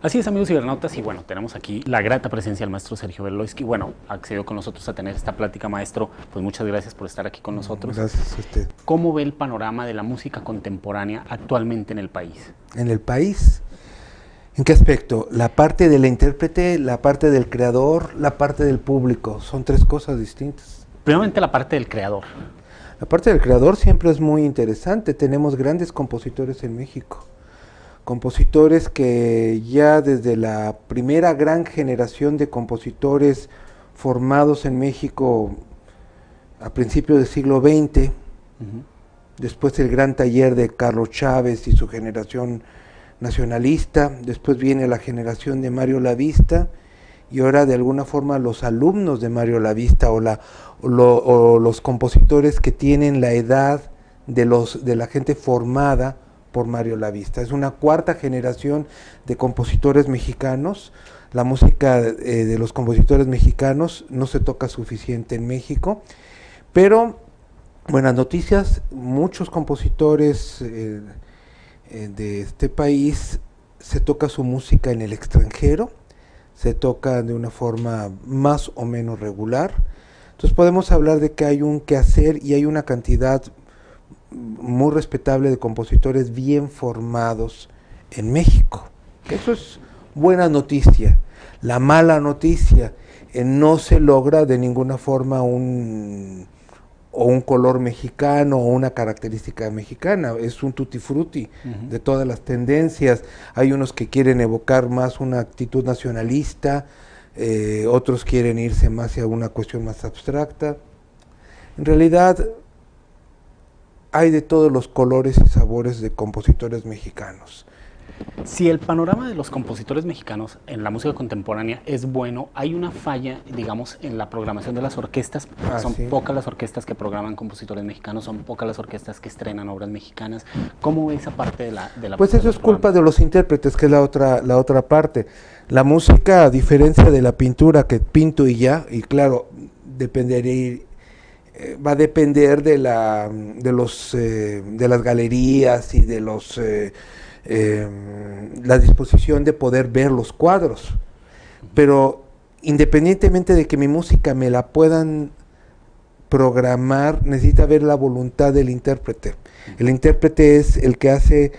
Así es, amigos cibernautas, y bueno, tenemos aquí la grata presencia del maestro Sergio Berloisky. Bueno, accedió con nosotros a tener esta plática, maestro. Pues muchas gracias por estar aquí con nosotros. Gracias a usted. ¿Cómo ve el panorama de la música contemporánea actualmente en el país? ¿En el país? ¿En qué aspecto? La parte del intérprete, la parte del creador, la parte del público. Son tres cosas distintas. Primeramente la parte del creador. La parte del creador siempre es muy interesante. Tenemos grandes compositores en México. Compositores que ya desde la primera gran generación de compositores formados en México a principios del siglo XX, después el gran taller de Carlos Chávez y su generación nacionalista, después viene la generación de Mario Lavista, y ahora de alguna forma los alumnos de Mario Lavista o los compositores que tienen la edad de la gente formada por Mario Lavista. Es una cuarta generación de compositores mexicanos. La música de los compositores mexicanos no se toca suficiente en México, pero buenas noticias, muchos compositores de este país se toca su música en el extranjero, se toca de una forma más o menos regular. Entonces podemos hablar de que hay un quehacer y hay una cantidad muy respetable de compositores bien formados en México. Eso es buena noticia. La mala noticia, no se logra de ninguna forma un color mexicano o una característica mexicana, es un tutti frutti de todas las tendencias. Hay unos que quieren evocar más una actitud nacionalista, otros quieren irse más hacia una cuestión más abstracta. En realidad hay de todos los colores y sabores de compositores mexicanos. Si el panorama de los compositores mexicanos en la música contemporánea es bueno, hay una falla, digamos, en la programación de las orquestas. Son pocas las orquestas que programan compositores mexicanos, son pocas las orquestas que estrenan obras mexicanas. ¿Cómo ve esa parte de la Pues eso es culpa de los intérpretes, que es la otra parte. La música, a diferencia de la pintura, que pinto y ya, y claro, va a depender de las galerías y de la disposición de poder ver los cuadros, pero independientemente de que mi música me la puedan programar, necesita ver la voluntad del intérprete. El intérprete es el que hace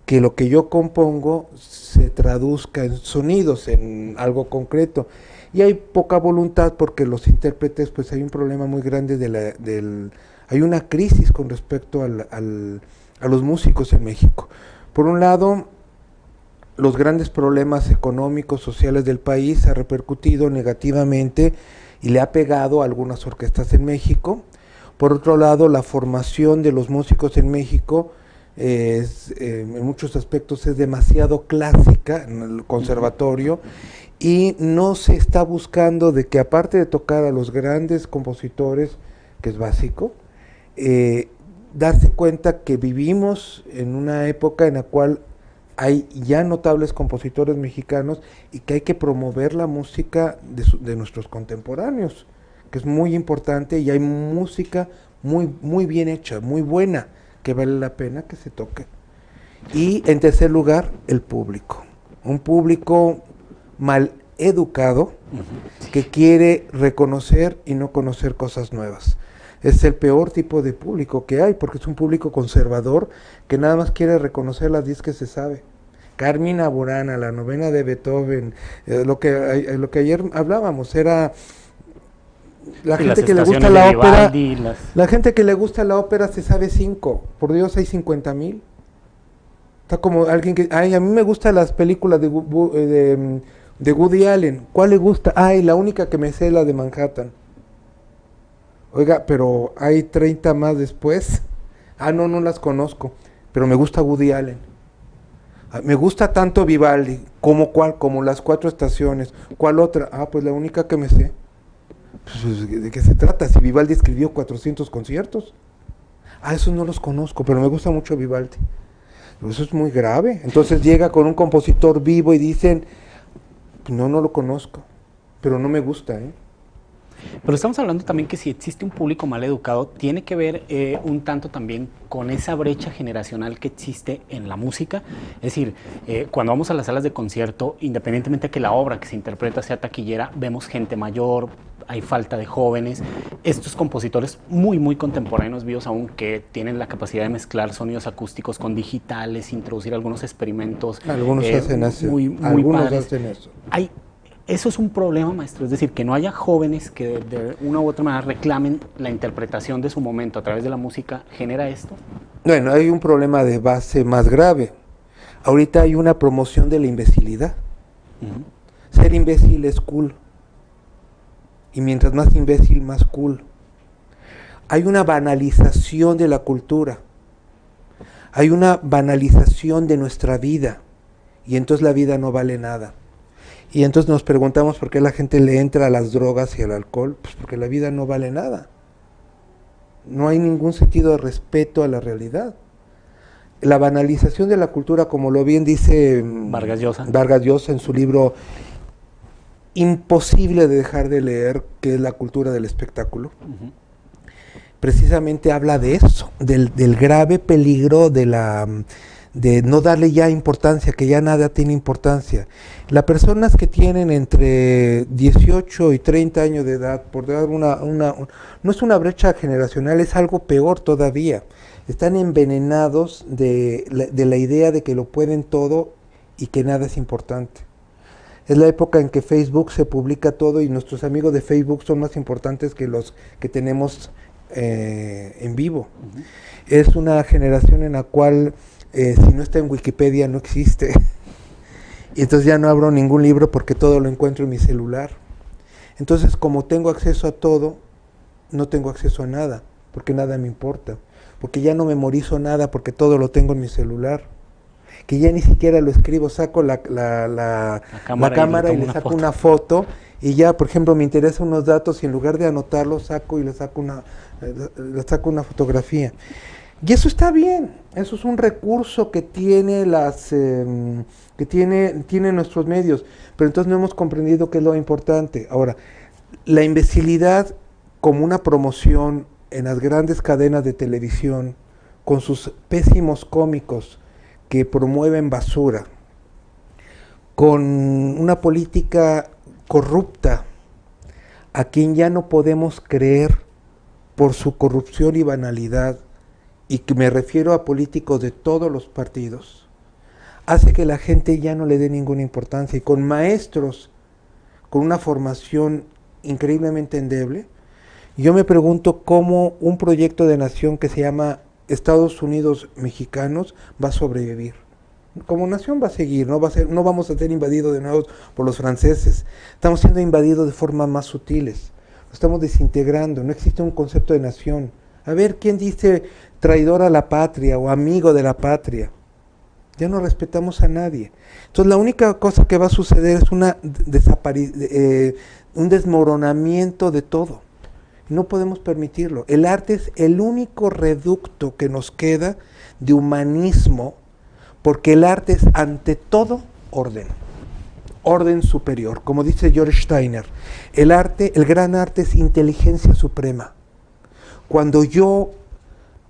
que lo que yo compongo se traduzca en sonidos, en algo concreto, y hay poca voluntad porque los intérpretes, pues hay un problema muy grande hay una crisis con respecto a los músicos en México. Por un lado, los grandes problemas económicos, sociales del país ha repercutido negativamente y le ha pegado a algunas orquestas en México. Por otro lado, la formación de los músicos en México en muchos aspectos es demasiado clásica en el conservatorio, y no se está buscando de que, aparte de tocar a los grandes compositores, que es básico, darse cuenta que vivimos en una época en la cual hay ya notables compositores mexicanos y que hay que promover la música de nuestros contemporáneos, que es muy importante, y hay música muy bien hecha, muy buena, que vale la pena que se toque. Y en tercer lugar, el público. Un público mal educado que quiere reconocer y no conocer cosas nuevas. Es el peor tipo de público que hay, porque es un público conservador que nada más quiere reconocer las 10 que se sabe. Carmina Burana, la novena de Beethoven, lo que ayer hablábamos, era la gente que le gusta la ópera. La gente que le gusta la ópera se sabe 5, por Dios, hay 50,000. Está como alguien que, a mí me gustan las películas de Woody Allen. ¿Cuál le gusta? La única que me sé es la de Manhattan. Oiga, pero hay 30 más después. No las conozco, pero me gusta Woody Allen. Me gusta tanto Vivaldi, como las 4 estaciones. ¿Cuál otra? Pues la única que me sé. Pues, ¿de qué se trata? Si Vivaldi escribió 400 conciertos. Esos no los conozco, pero me gusta mucho Vivaldi. Pero eso es muy grave. Entonces llega con un compositor vivo y dicen, no lo conozco, pero no me gusta, Pero estamos hablando también que si existe un público mal educado, tiene que ver un tanto también con esa brecha generacional que existe en la música. Es decir, cuando vamos a las salas de concierto, independientemente de que la obra que se interpreta sea taquillera, vemos gente mayor, hay falta de jóvenes. Estos compositores muy contemporáneos, vivos aún, que tienen la capacidad de mezclar sonidos acústicos con digitales, introducir algunos experimentos. Algunos hacen eso. Muy Algunos padres. hacen eso. Eso es un problema, maestro, es decir, que no haya jóvenes que de una u otra manera reclamen la interpretación de su momento a través de la música, ¿genera esto? Bueno, hay un problema de base más grave. Ahorita hay una promoción de la imbecilidad. Ser imbécil es cool. Y mientras más imbécil, más cool. Hay una banalización de la cultura. Hay una banalización de nuestra vida. Y entonces la vida no vale nada. Y entonces nos preguntamos por qué la gente le entra a las drogas y al alcohol. Pues porque la vida no vale nada. No hay ningún sentido de respeto a la realidad. La banalización de la cultura, como lo bien dice Vargas Llosa en su libro imposible de dejar de leer, que es La cultura del espectáculo, precisamente habla de eso, del grave peligro de no darle ya importancia, que ya nada tiene importancia. Las personas que tienen entre 18 y 30 años de edad, por dar no es una brecha generacional, es algo peor todavía. Están envenenados de la idea de que lo pueden todo y que nada es importante. Es la época en que Facebook se publica todo y nuestros amigos de Facebook son más importantes que los que tenemos en vivo. Es una generación en la cual si no está en Wikipedia no existe. Y entonces ya no abro ningún libro porque todo lo encuentro en mi celular. Entonces, como tengo acceso a todo, no tengo acceso a nada, porque nada me importa. Porque ya no memorizo nada porque todo lo tengo en mi celular. Que ya ni siquiera lo escribo, saco la cámara y le saco una foto y ya, por ejemplo, me interesan unos datos y en lugar de anotarlos saco y le saco una fotografía. Y eso está bien, eso es un recurso que tiene tiene nuestros medios, pero entonces no hemos comprendido qué es lo importante. Ahora, la imbecilidad como una promoción en las grandes cadenas de televisión, con sus pésimos cómicos que promueven basura, con una política corrupta, a quien ya no podemos creer por su corrupción y banalidad, y que me refiero a políticos de todos los partidos, hace que la gente ya no le dé ninguna importancia, y con maestros con una formación increíblemente endeble, yo me pregunto cómo un proyecto de nación que se llama Estados Unidos Mexicanos va a sobrevivir. Como nación va a seguir, no vamos a ser invadidos de nuevo por los franceses. Estamos siendo invadidos de formas más sutiles. Lo estamos desintegrando, no existe un concepto de nación. A ver, ¿quién dice traidor a la patria o amigo de la patria? Ya no respetamos a nadie. Entonces la única cosa que va a suceder es un desmoronamiento de todo. No podemos permitirlo. El arte es el único reducto que nos queda de humanismo, porque el arte es ante todo orden superior. Como dice George Steiner, el gran arte es inteligencia suprema. Cuando yo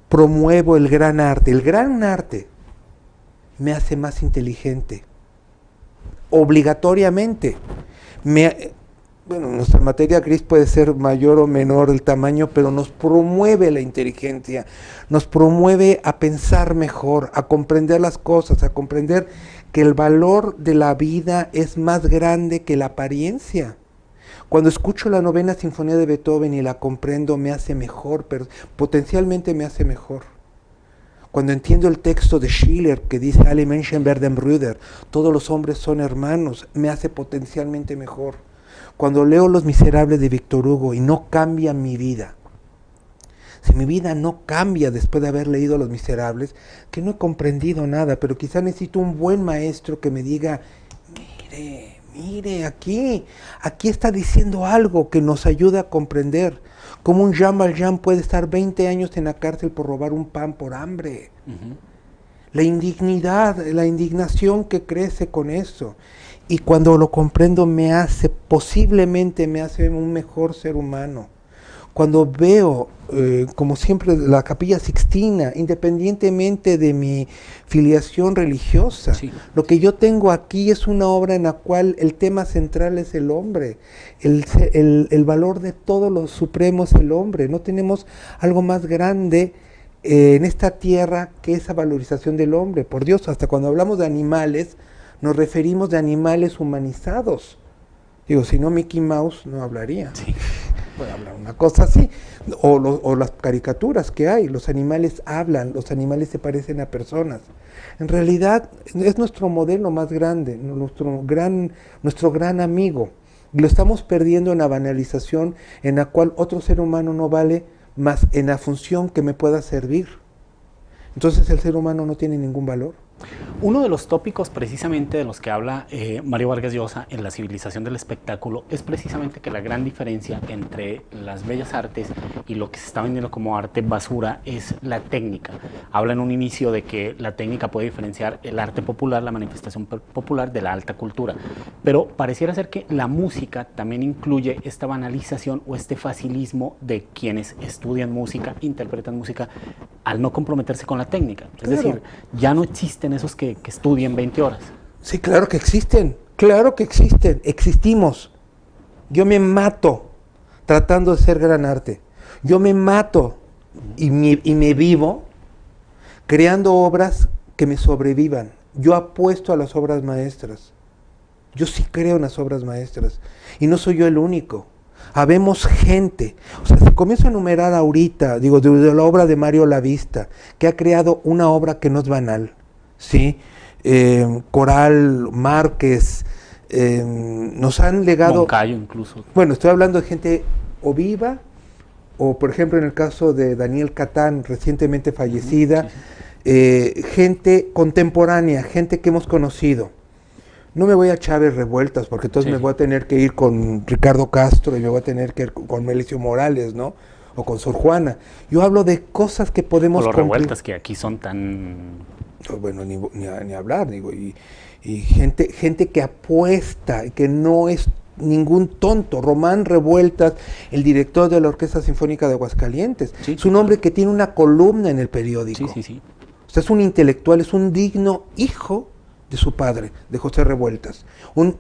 promuevo el gran arte me hace más inteligente, obligatoriamente. Bueno, nuestra materia gris puede ser mayor o menor el tamaño, pero nos promueve la inteligencia, nos promueve a pensar mejor, a comprender las cosas, a comprender que el valor de la vida es más grande que la apariencia. Cuando escucho la Novena Sinfonía de Beethoven y la comprendo, me hace mejor, pero potencialmente me hace mejor. Cuando entiendo el texto de Schiller que dice Alle Menschen werden Brüder, todos los hombres son hermanos, me hace potencialmente mejor. Cuando leo Los Miserables de Víctor Hugo y no cambia mi vida, si mi vida no cambia después de haber leído Los Miserables, que no he comprendido nada, pero quizá necesito un buen maestro que me diga, mire, aquí está diciendo algo que nos ayuda a comprender. Como un Jean Valjean puede estar 20 años en la cárcel por robar un pan por hambre. la indignidad, la indignación que crece con eso. Y cuando lo comprendo posiblemente me hace un mejor ser humano. Cuando veo, como siempre, la Capilla Sixtina, independientemente de mi filiación religiosa, sí, lo que yo tengo aquí es una obra en la cual el tema central es el hombre, el valor de todo lo supremo es el hombre. No tenemos algo más grande en esta tierra que esa valorización del hombre. Por Dios, hasta cuando hablamos de animales, nos referimos de animales humanizados. Digo, si no Mickey Mouse no hablaría. Sí. Puede hablar una cosa así, o las caricaturas que hay, los animales hablan, los animales se parecen a personas. En realidad es nuestro modelo más grande, nuestro gran amigo. Lo estamos perdiendo en la banalización en la cual otro ser humano no vale más en la función que me pueda servir. Entonces el ser humano no tiene ningún valor. Uno de los tópicos precisamente de los que habla Mario Vargas Llosa en La civilización del espectáculo es precisamente que la gran diferencia entre las bellas artes y lo que se está vendiendo como arte basura es la técnica. Habla en un inicio de que la técnica puede diferenciar el arte popular, la manifestación popular, de la alta cultura, pero pareciera ser que la música también incluye esta banalización o este facilismo de quienes estudian música, interpretan música, al no comprometerse con la técnica. Es claro. Decir, ya no existen esos que estudian 20 horas. Sí, claro que existen, existimos. Yo me mato tratando de ser gran arte. Yo me mato y me vivo creando obras que me sobrevivan. Yo apuesto a las obras maestras. Yo sí creo en las obras maestras. Y no soy yo el único. Habemos gente, o sea, si comienzo a enumerar ahorita, digo, de la obra de Mario Lavista, que ha creado una obra que no es banal, ¿sí? Coral, Márquez, nos han legado... Moncayo incluso. Bueno, estoy hablando de gente o viva, o por ejemplo en el caso de Daniel Catán, recientemente fallecida, gente contemporánea, gente que hemos conocido. No me voy a Chávez Revueltas, porque entonces me voy a tener que ir con Ricardo Castro y me voy a tener que ir con Melicio Morales, ¿no? O con Sor Juana. Yo hablo de cosas que podemos... O los Revueltas que aquí son tan... Bueno, ni hablar, digo, y gente que apuesta, que no es ningún tonto. Román Revueltas, el director de la Orquesta Sinfónica de Aguascalientes, sí, es un hombre que tiene una columna en el periódico. Sí. O sea, es un intelectual, es un digno hijo de su padre, de José Revueltas, un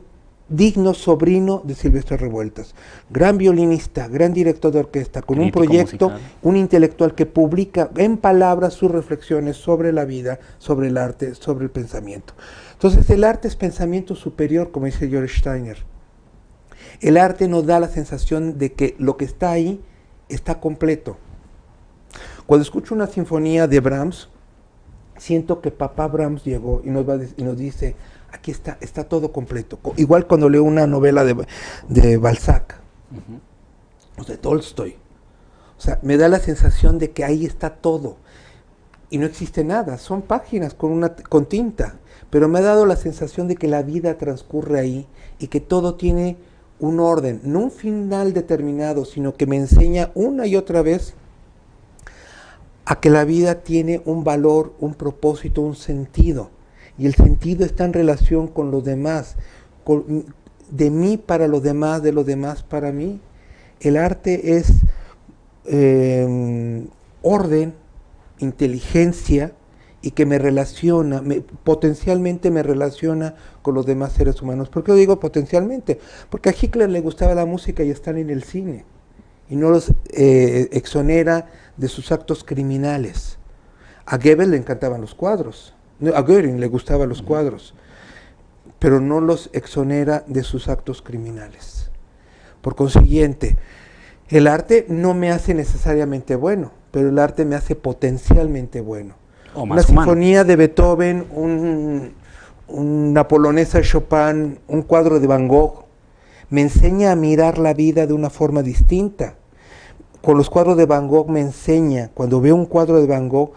digno sobrino de Silvestre Revueltas, gran violinista, gran director de orquesta, con un proyecto, musical. Un intelectual que publica en palabras sus reflexiones sobre la vida, sobre el arte, sobre el pensamiento. Entonces el arte es pensamiento superior, como dice George Steiner. El arte nos da la sensación de que lo que está ahí está completo. Cuando escucho una sinfonía de Brahms, siento que papá Brahms llegó y nos dice, aquí está todo completo. Igual cuando leo una novela de Balzac, o de Tolstoy. O sea, me da la sensación de que ahí está todo. Y no existe nada, son páginas con tinta. Pero me ha dado la sensación de que la vida transcurre ahí y que todo tiene un orden, no un final determinado, sino que me enseña una y otra vez a que la vida tiene un valor, un propósito, un sentido. Y el sentido está en relación con los demás, de mí para los demás, de los demás para mí. El arte es orden, inteligencia, y que me relaciona, potencialmente me relaciona con los demás seres humanos. ¿Por qué lo digo potencialmente? Porque a Hitler le gustaba la música y están en el cine, y no los exonera de sus actos criminales. A Goebbels le encantaban los cuadros, a Göring le gustaban los cuadros, pero no los exonera de sus actos criminales. Por consiguiente, el arte no me hace necesariamente bueno, pero el arte me hace potencialmente bueno. Una sinfonía de Beethoven, una polonesa de Chopin, un cuadro de Van Gogh, me enseña a mirar la vida de una forma distinta. Con los cuadros de Van Gogh me enseña, cuando veo un cuadro de Van Gogh,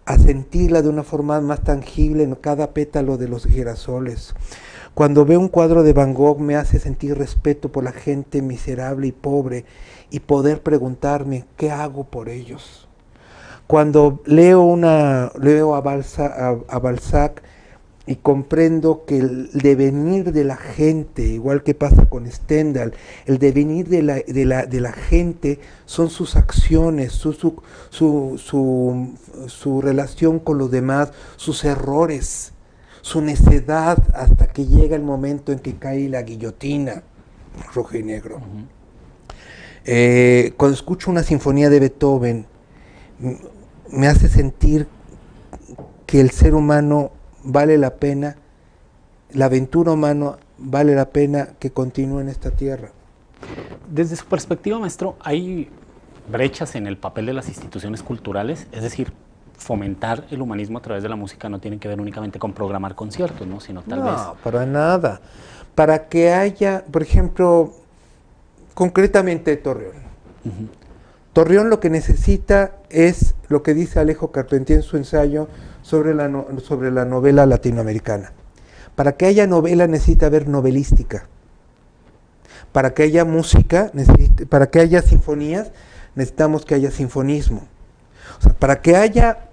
a sentirla de una forma más tangible en cada pétalo de los girasoles. Cuando veo un cuadro de Van Gogh me hace sentir respeto por la gente miserable y pobre y poder preguntarme, ¿qué hago por ellos? cuando leo a Balzac y comprendo que el devenir de la gente, igual que pasa con Stendhal, el devenir de la gente son sus acciones, su relación con los demás, sus errores, su necedad, hasta que llega el momento en que cae la guillotina, rojo y negro. Cuando escucho una sinfonía de Beethoven, me hace sentir que el ser humano vale la pena, la aventura humana vale la pena que continúe en esta tierra. Desde su perspectiva, maestro, ¿hay brechas en el papel de las instituciones culturales? Es decir, fomentar el humanismo a través de la música no tiene que ver únicamente con programar conciertos, ¿no? Sino tal vez... No, para nada. Para que haya, por ejemplo, concretamente Torreón. Torreón lo que necesita es lo que dice Alejo Carpentier en su ensayo sobre la novela latinoamericana. Para que haya novela necesita haber novelística. Para que haya música, para que haya sinfonías, necesitamos que haya sinfonismo. O sea, para que haya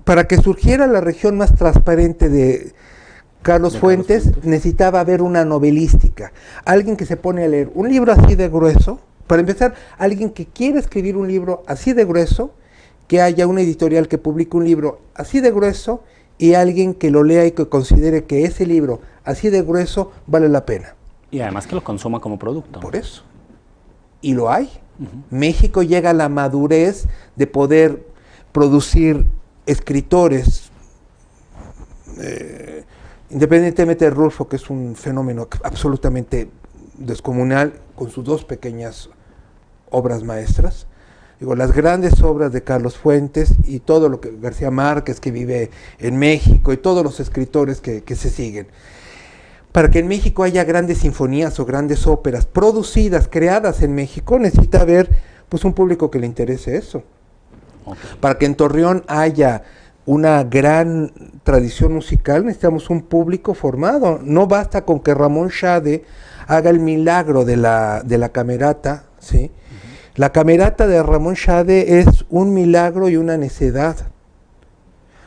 para que surgiera la región más transparente de Carlos Fuentes, necesitaba haber una novelística. Alguien que se pone a leer un libro así de grueso. Para empezar, alguien que quiere escribir un libro así de grueso, que haya una editorial que publique un libro así de grueso y alguien que lo lea y que considere que ese libro así de grueso vale la pena. Y además que lo consuma como producto. Por eso. Y lo hay. México llega a la madurez de poder producir escritores, independientemente de Rulfo, que es un fenómeno absolutamente descomunal, con sus dos pequeñas obras maestras. Digo, las grandes obras de Carlos Fuentes y todo lo que García Márquez, que vive en México, y todos los escritores que se siguen. Para que en México haya grandes sinfonías o grandes óperas producidas, creadas en México, necesita haber pues un público que le interese eso. Okay. Para que en Torreón haya una gran tradición musical, necesitamos un público formado. No basta con que Ramón Shade haga el milagro de la camerata, ¿sí? La camerata de Ramón Shade es un milagro y una necedad.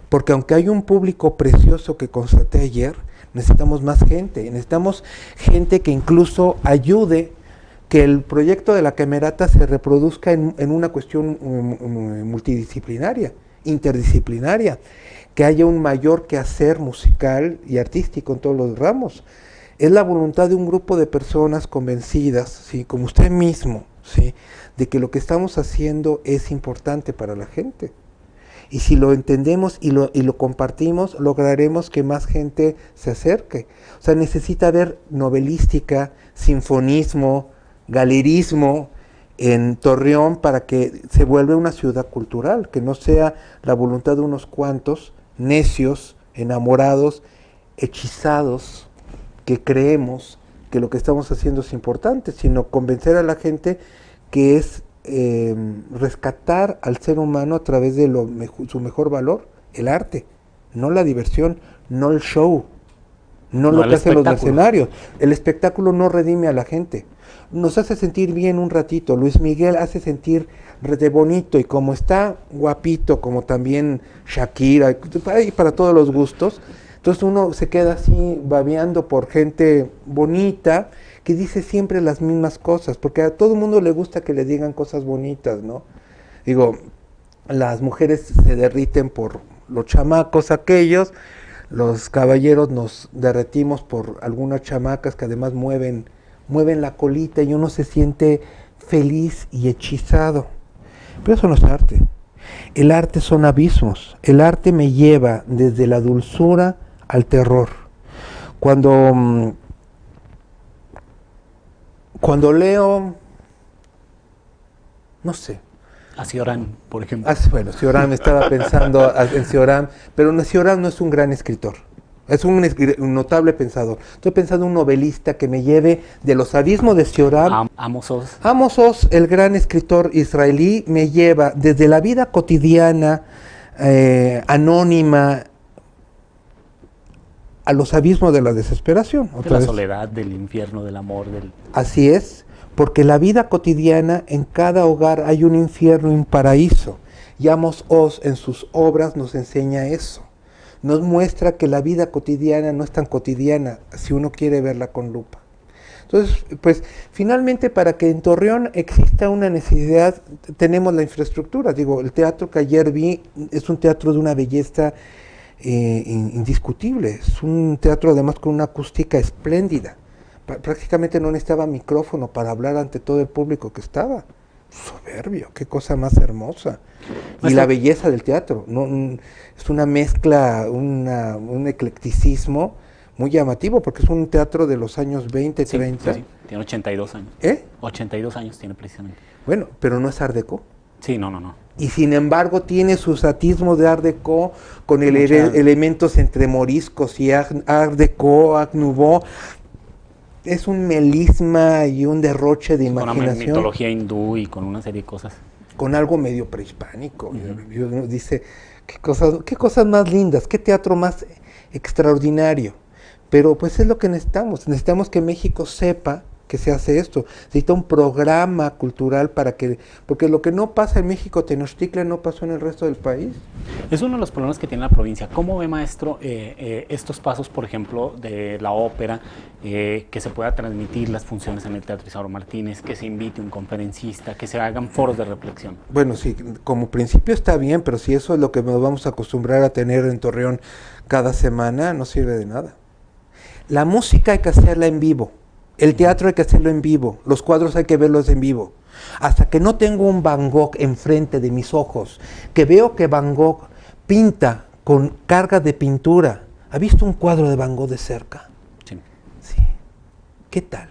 Porque aunque hay un público precioso que constaté ayer, necesitamos más gente. Necesitamos gente que incluso ayude que el proyecto de la camerata se reproduzca en una cuestión multidisciplinaria, interdisciplinaria, que haya un mayor quehacer musical y artístico en todos los ramos. Es la voluntad de un grupo de personas convencidas, ¿sí?, como usted mismo, ¿sí?, de que lo que estamos haciendo es importante para la gente. Y si lo entendemos y lo compartimos, lograremos que más gente se acerque. O sea, necesita haber novelística, sinfonismo, galerismo en Torreón para que se vuelva una ciudad cultural, que no sea la voluntad de unos cuantos necios, enamorados, hechizados, que creemos que lo que estamos haciendo es importante, sino convencer a la gente que es rescatar al ser humano a través de su mejor valor, el arte, no la diversión, no el show, no lo que hacen los escenarios. El espectáculo no redime a la gente, nos hace sentir bien un ratito. Luis Miguel hace sentir de bonito, y como está guapito, como también Shakira, y para todos los gustos, entonces uno se queda así babeando por gente bonita, que dice siempre las mismas cosas, porque a todo el mundo le gusta que le digan cosas bonitas, ¿no? Digo, las mujeres se derriten por los chamacos aquellos, los caballeros nos derretimos por algunas chamacas que además mueven la colita y uno se siente feliz y hechizado. Pero eso no es arte. El arte son abismos. El arte me lleva desde la dulzura al terror. Cuando leo, no sé. A Cioran, por ejemplo. Bueno, Cioran, estaba pensando en Cioran, pero Cioran no es un gran escritor. Es un notable pensador. Estoy pensando en un novelista que me lleve de los abismos de Cioran. Amos Oz. Amos Oz, el gran escritor israelí, me lleva desde la vida cotidiana, anónima, a los abismos de la desesperación. De la soledad, del infierno, del amor. Así es, porque la vida cotidiana, en cada hogar hay un infierno y un paraíso. Y Amos Oz en sus obras nos enseña eso. Nos muestra que la vida cotidiana no es tan cotidiana si uno quiere verla con lupa. Entonces, pues finalmente para que en Torreón exista una necesidad, tenemos la infraestructura. Digo, el teatro que ayer vi es un teatro de una belleza indiscutible. Es un teatro además con una acústica espléndida. Prácticamente no necesitaba micrófono para hablar ante todo el público que estaba. Soberbio, qué cosa más hermosa. Y la belleza del teatro, ¿no? Es una mezcla, un eclecticismo muy llamativo, porque es un teatro de los años 20, 30. Sí, tiene 82 años. 82 años tiene precisamente. Bueno, pero no es Art Deco. Sí, no. Y sin embargo tiene sus atismos de Art Deco con elementos entre moriscos y Art Deco, Art Nouveau. Es un melisma y un derroche de imaginación. Con una mitología hindú y con una serie de cosas. Con algo medio prehispánico. Uno dice, qué cosas más lindas, qué teatro más extraordinario. Pero pues es lo que necesitamos. Necesitamos que México sepa que se hace esto. Necesita un programa cultural porque lo que no pasa en México Tenochtitlan no pasó en el resto del país. Es uno de los problemas que tiene la provincia. ¿Cómo ve, maestro, estos pasos, por ejemplo, de la ópera, que se pueda transmitir las funciones en el Teatro Isauro Martínez, que se invite un conferencista, que se hagan foros de reflexión? Bueno, sí, como principio está bien, pero si eso es lo que nos vamos a acostumbrar a tener en Torreón cada semana, no sirve de nada. La música hay que hacerla en vivo. El teatro hay que hacerlo en vivo, los cuadros hay que verlos en vivo. Hasta que no tengo un Van Gogh enfrente de mis ojos, que veo que Van Gogh pinta con carga de pintura. ¿Ha visto un cuadro de Van Gogh de cerca? Sí. Sí. ¿Qué tal?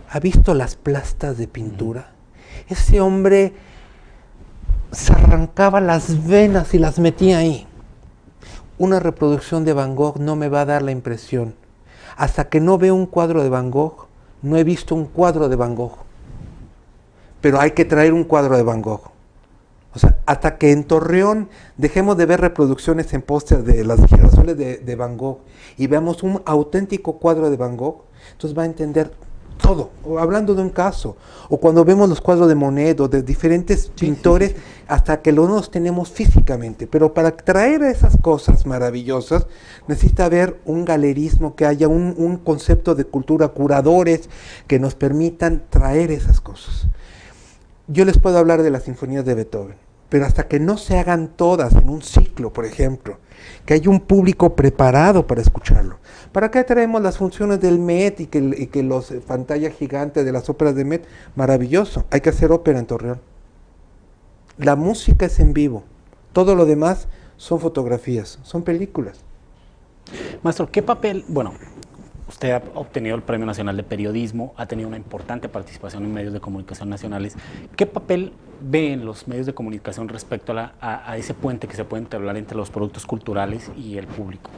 ¿Ha visto las plastas de pintura? Ese hombre se arrancaba las venas y las metía ahí. Una reproducción de Van Gogh no me va a dar la impresión. Hasta que no veo un cuadro de Van Gogh, no he visto un cuadro de Van Gogh. Pero hay que traer un cuadro de Van Gogh. O sea, hasta que en Torreón dejemos de ver reproducciones en póster de las girasoles de Van Gogh y veamos un auténtico cuadro de Van Gogh, entonces va a entender todo. O hablando de un caso, o cuando vemos los cuadros de Monet o de diferentes pintores, hasta que los tenemos físicamente. Pero para traer esas cosas maravillosas, necesita haber un galerismo, que haya un concepto de cultura, curadores que nos permitan traer esas cosas. Yo les puedo hablar de las sinfonías de Beethoven, pero hasta que no se hagan todas en un ciclo, por ejemplo, que haya un público preparado para escucharlo. ¿Para qué traemos las funciones del Met y que los pantallas gigantes de las óperas de Met? Maravilloso, hay que hacer ópera en Torreón. La música es en vivo, todo lo demás son fotografías, son películas. Maestro, ¿qué papel, bueno, usted ha obtenido el Premio Nacional de Periodismo, ha tenido una importante participación en medios de comunicación nacionales. ¿Qué papel ve en los medios de comunicación respecto a ese puente que se puede entablar entre los productos culturales y el público?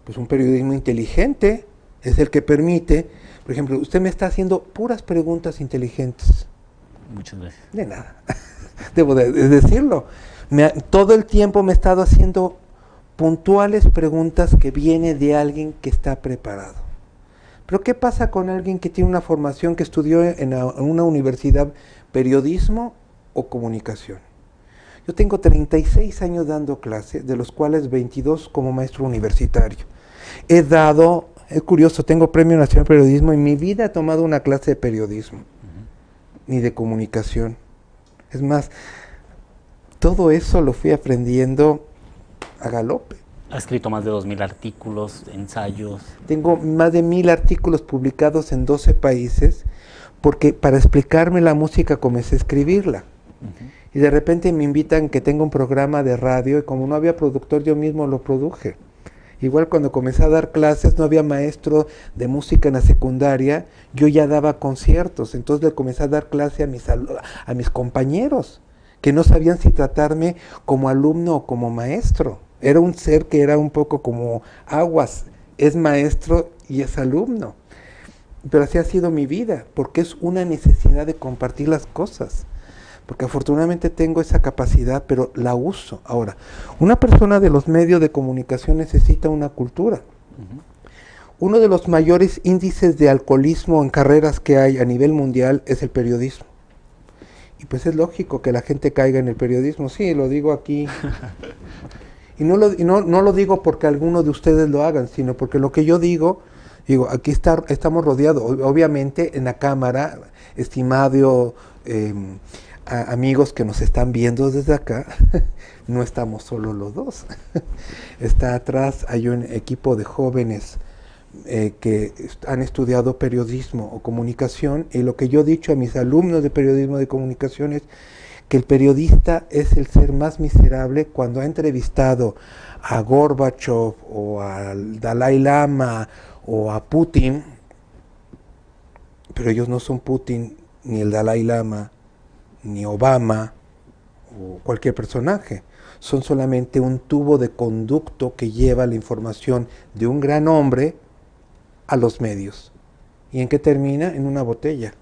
Pues un periodismo inteligente es el que permite, por ejemplo, usted me está haciendo puras preguntas inteligentes. Muchas gracias. De nada, debo de decirlo. Todo el tiempo me he estado haciendo puntuales preguntas que vienen de alguien que está preparado. Pero ¿qué pasa con alguien que tiene una formación, que estudió en una universidad periodismo o comunicación? Yo tengo 36 años dando clase, de los cuales 22 como maestro universitario. Es curioso, tengo Premio Nacional de Periodismo, y en mi vida he tomado una clase de periodismo, ni de comunicación. Es más, todo eso lo fui aprendiendo a galope. Ha escrito más de 2,000 artículos, ensayos. Tengo más de 1,000 artículos publicados en 12 países, porque para explicarme la música comencé a escribirla. Y de repente me invitan que tenga un programa de radio, y como no había productor, yo mismo lo produje. Igual cuando comencé a dar clases, no había maestro de música en la secundaria, yo ya daba conciertos, entonces le comencé a dar clase a mis compañeros, que no sabían si tratarme como alumno o como maestro. Era un ser que era un poco como aguas, es maestro y es alumno. Pero así ha sido mi vida, porque es una necesidad de compartir las cosas. Porque afortunadamente tengo esa capacidad, pero la uso. Ahora, una persona de los medios de comunicación necesita una cultura. Uno de los mayores índices de alcoholismo en carreras que hay a nivel mundial es el periodismo. Y pues es lógico que la gente caiga en el periodismo. Sí, lo digo aquí. Y no lo digo porque alguno de ustedes lo hagan, sino porque lo que yo digo, aquí estamos rodeados. Obviamente en la cámara, estimado amigos que nos están viendo desde acá, no estamos solo los dos. Está atrás, hay un equipo de jóvenes que han estudiado periodismo o comunicación, y lo que yo he dicho a mis alumnos de periodismo de comunicación es que el periodista es el ser más miserable cuando ha entrevistado a Gorbachev o al Dalai Lama o a Putin, pero ellos no son Putin, ni el Dalai Lama, ni Obama o cualquier personaje. Son solamente un tubo de conducto que lleva la información de un gran hombre a los medios. ¿Y en qué termina? En una botella.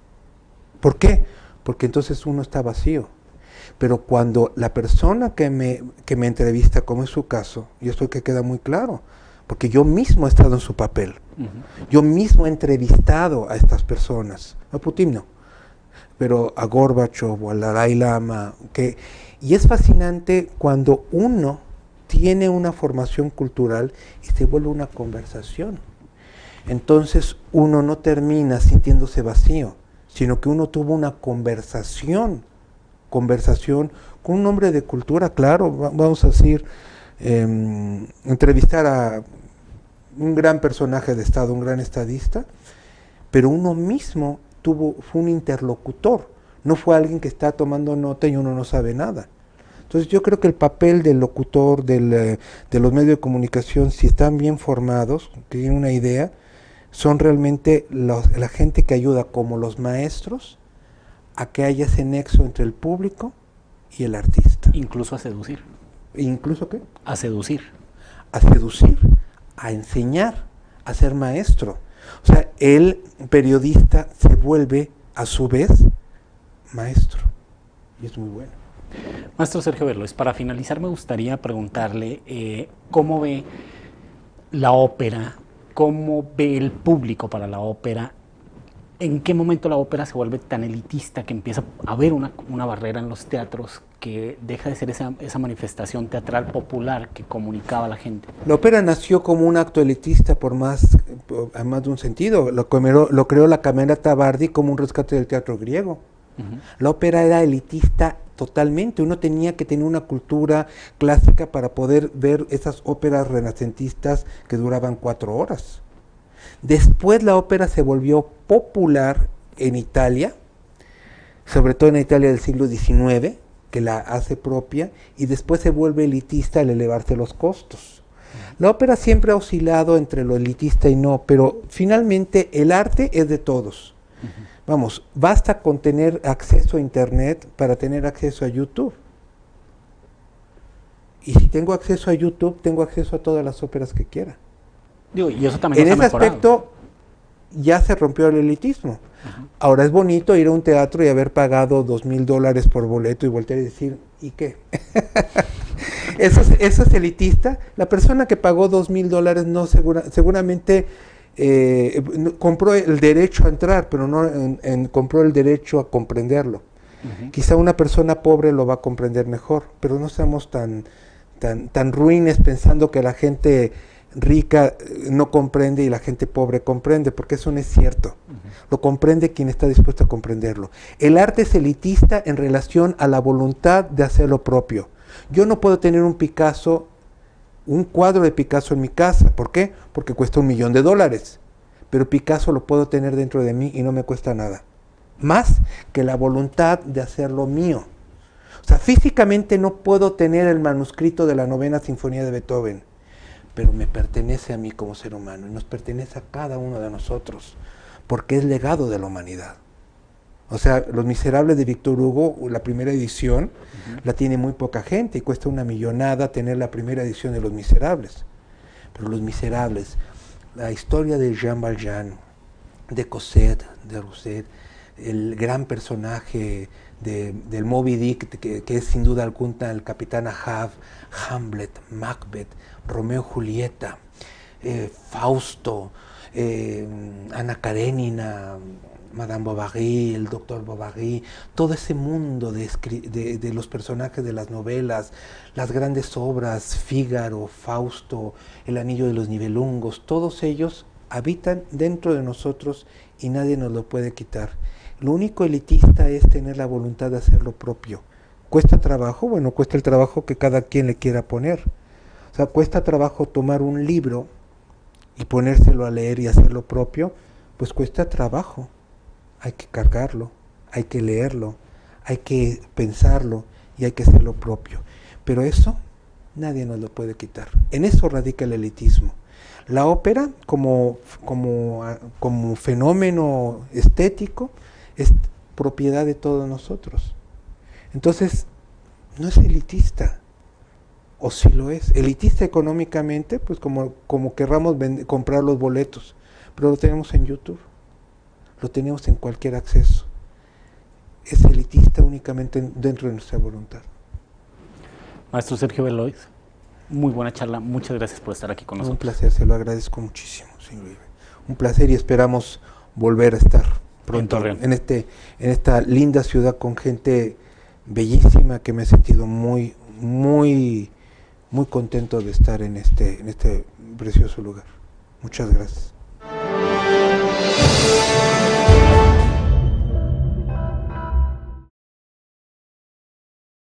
¿Por qué? Porque entonces uno está vacío. Pero cuando la persona que me entrevista, como es su caso, y esto que queda muy claro, porque yo mismo he estado en su papel, yo mismo he entrevistado a estas personas, a Putin no, pero a Gorbachev o al Dalai Lama, y es fascinante cuando uno tiene una formación cultural y se vuelve una conversación. Entonces uno no termina sintiéndose vacío, sino que uno tuvo una conversación con un hombre de cultura, claro, vamos a decir, entrevistar a un gran personaje de Estado, un gran estadista, pero uno mismo fue un interlocutor, no fue alguien que está tomando nota y uno no sabe nada. Entonces yo creo que el papel del locutor, de los medios de comunicación, si están bien formados, que tienen una idea, son realmente la gente que ayuda, como los maestros, a que haya ese nexo entre el público y el artista. Incluso a seducir. ¿Incluso qué? A seducir. A seducir, a enseñar, a ser maestro. O sea, el periodista se vuelve, a su vez, maestro. Y es muy bueno. Maestro Sergio Berloes, para finalizar me gustaría preguntarle cómo ve la ópera, cómo ve el público para la ópera. ¿En qué momento la ópera se vuelve tan elitista que empieza a haber una barrera en los teatros que deja de ser esa manifestación teatral popular que comunicaba a la gente? La ópera nació como un acto elitista por más de un sentido. Lo creó la Camerata Bardi como un rescate del teatro griego. La ópera era elitista totalmente. Uno tenía que tener una cultura clásica para poder ver esas óperas renacentistas que duraban 4 horas. Después la ópera se volvió popular en Italia, sobre todo en Italia del siglo XIX, que la hace propia, y después se vuelve elitista al elevarse los costos. La ópera siempre ha oscilado entre lo elitista y no, pero finalmente el arte es de todos. Vamos, basta con tener acceso a Internet para tener acceso a YouTube. Y si tengo acceso a YouTube, tengo acceso a todas las óperas que quiera. Digo, y eso también en ese aspecto ya se rompió el elitismo. Ahora es bonito ir a un teatro y haber pagado $2,000 por boleto y voltear y decir, ¿y qué? ¿Eso es elitista? La persona que pagó $2,000 no seguramente compró el derecho a entrar, pero no compró el derecho a comprenderlo. Quizá una persona pobre lo va a comprender mejor, pero no seamos tan ruines pensando que la gente rica no comprende y la gente pobre comprende, porque eso no es cierto. Lo comprende quien está dispuesto a comprenderlo. El arte es elitista en relación a la voluntad de hacer lo propio. Yo no puedo tener un cuadro de Picasso en mi casa. ¿Por qué? Porque cuesta $1,000,000. Pero Picasso lo puedo tener dentro de mí y no me cuesta nada. Más que la voluntad de hacerlo mío. O sea, físicamente no puedo tener el manuscrito de la 9ª Sinfonía de Beethoven, pero me pertenece a mí como ser humano y nos pertenece a cada uno de nosotros, porque es legado de la humanidad. O sea, Los Miserables de Víctor Hugo, la primera edición, la tiene muy poca gente y cuesta una millonada tener la primera edición de Los Miserables. Pero Los Miserables, la historia de Jean Valjean, de Cosette, de Rousset, el gran personaje del Moby Dick, que es sin duda alguna el Capitán Ahab, Hamlet, Macbeth, Romeo y Julieta, Fausto, Ana Karenina, Madame Bovary, el doctor Bovary, todo ese mundo de los personajes de las novelas, las grandes obras, Fígaro, Fausto, El anillo de los Nibelungos, todos ellos habitan dentro de nosotros y nadie nos lo puede quitar. Lo único elitista es tener la voluntad de hacer lo propio. ¿Cuesta trabajo? Bueno, cuesta el trabajo que cada quien le quiera poner. O sea, cuesta trabajo tomar un libro y ponérselo a leer y hacer lo propio, pues cuesta trabajo. Hay que cargarlo, hay que leerlo, hay que pensarlo y hay que hacer lo propio. Pero eso nadie nos lo puede quitar. En eso radica el elitismo. La ópera, como fenómeno estético, es propiedad de todos nosotros. Entonces, no es elitista, o sí lo es. Elitista económicamente, pues como querramos comprar los boletos, pero lo tenemos en YouTube, lo tenemos en cualquier acceso. Es elitista únicamente dentro de nuestra voluntad. Maestro Sergio Belois, muy buena charla, muchas gracias por estar aquí con nosotros. Un placer, se lo agradezco muchísimo, señor Uribe. Un placer y esperamos volver a estar pronto en esta linda ciudad con gente bellísima, que me he sentido muy contento de estar en este precioso lugar. Muchas gracias.